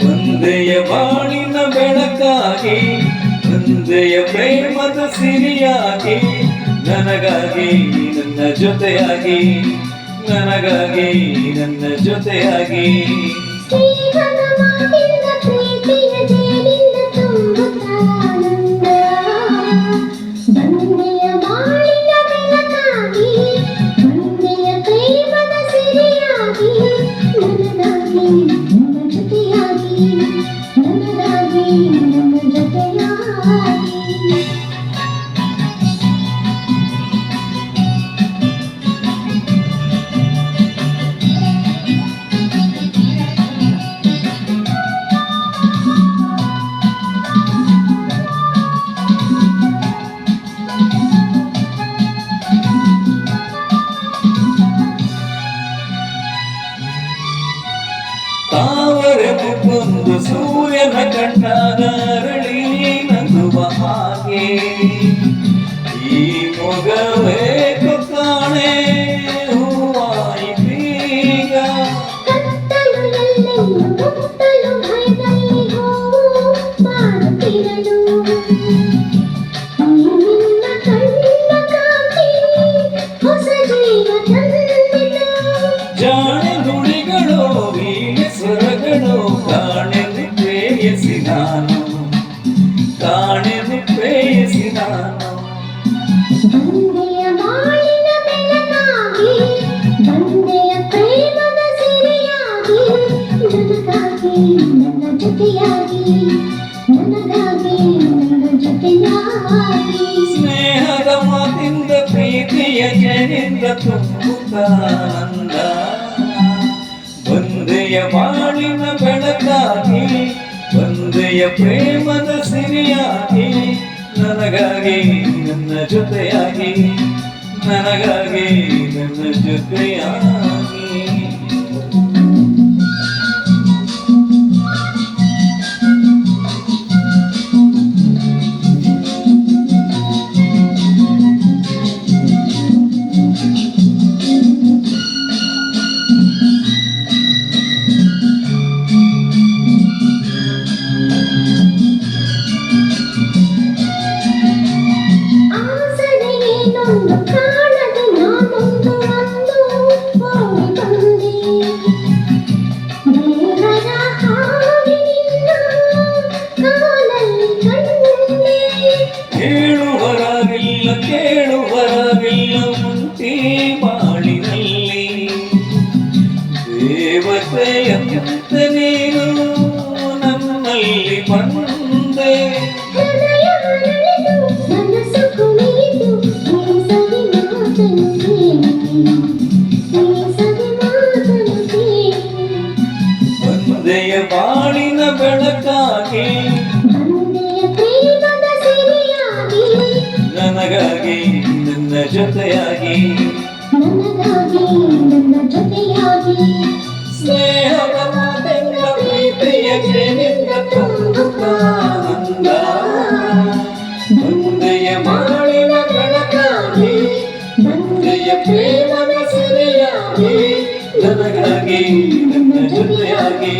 ಒಂದೆಯ ಬಾಳಿನ ಬೆಳಕಾಗಿ ಒಂದೆಯ ಪ್ರೇಮದ ಸಿರಿಯಾಗಿ ನನಗಾಗಿ ನನ್ನ ಜೊತೆಯಾಗಿ ನನಗಾಗಿ ನನ್ನ ಜೊತೆಯಾಗಿ ತಾವರೆ ಮುಖಂದು ಸೂರ್ಯನ ಕಣ್ಣಾಗ ಅರಳಿ ನಗುವ ಹಾಗೆ ಈ ಮೊಗವೇ ಕಾಣೆ ಹೂವಾಯಿತೀಗ ಜಾಣೆ ನುಡಿಗಳು ವೀಣೆ ಸ್ವರಗಳು ಕಾಣೆನು ಪ್ರೇಯಸಿ ನಾನು ಕಾಣೆನು ಪ್ರೇಯಸಿ ನಾನು ಬಂದೆಯ ಬಾಳಿನ ಬೆಳಕಾಗಿ ಬಂದೆಯ ಪ್ರೇಮದ ಸಿರಿಯಾಗಿ ನನಗಾಗಿ ನನ್ನ ಜೊತೆಯಾಗಿ ನನಗಾಗಿ ನನ್ನ ಜೊತೆಯಾಗಿ ಸ್ನೇಹದ ಮಾತಿಂದ ಪ್ರೀತಿಯ ಜನಿಂದ ತುಂಬುತ್ತಾನಂದ ಒಂದೆಯ ಬಾಳಿನ ಬೆಳಕಾಗಿ ಒಂದೆಯ ಪ್ರೇಮದ ಸಿರಿಯಾಗಿ ನನಗಾಗಿ ನನ್ನ ಜೊತೆಯಾಗಿ ನನಗಾಗಿ ನನ್ನ ಜೊತೆಯಾಗಿ ಕಾಣದೆ ನಾನೊಂದು ಅಂದು ಓಡಿ ಬಂದೆ ದೇವರ ಹಾವಿನಿಂದ ಕಾಲಲ್ಲಿ ಕಂಡೆ ಹೇಳುವರಾಗಿಲ್ಲ ಕೇಳುವರಾಗಿಲ್ಲ ಮುಂತಿ ಬಾಳಿನಲ್ಲಿ ದೇವತೆಯಂತೆ ನೀನು ನನ್ನಲ್ಲಿ ಬಂದೆ ಒಂದೆಯ ಬಾಳಿನ ಬೆಳಕಾಗಿ ಬಂದೆಯ ಪ್ರೇಮದ ಸಿರಿಯಾಗಿ ನನಗಾಗಿ ನನ್ನ ಜೊತೆಯಾಗಿ ನನಗಾಗಿ ನನ್ನ ಜೊತೆಯಾಗಿ ಸ್ನೇಹದ ಮಾತಿಂದ ಪ್ರೀತಿಯ ಜನಿಂದ ತುಂಬುತ್ತಾನಂದ ಒಂದೆಯ ಬಾಳಿನ ಬೆಳಕಾಗಿ ಒಂದೆಯ ಪ್ರೇಮದ ಸಿರಿಯಾಗಿ ನನಗಾಗಿ ನನ್ನ ಜೊತೆಯಾಗಿ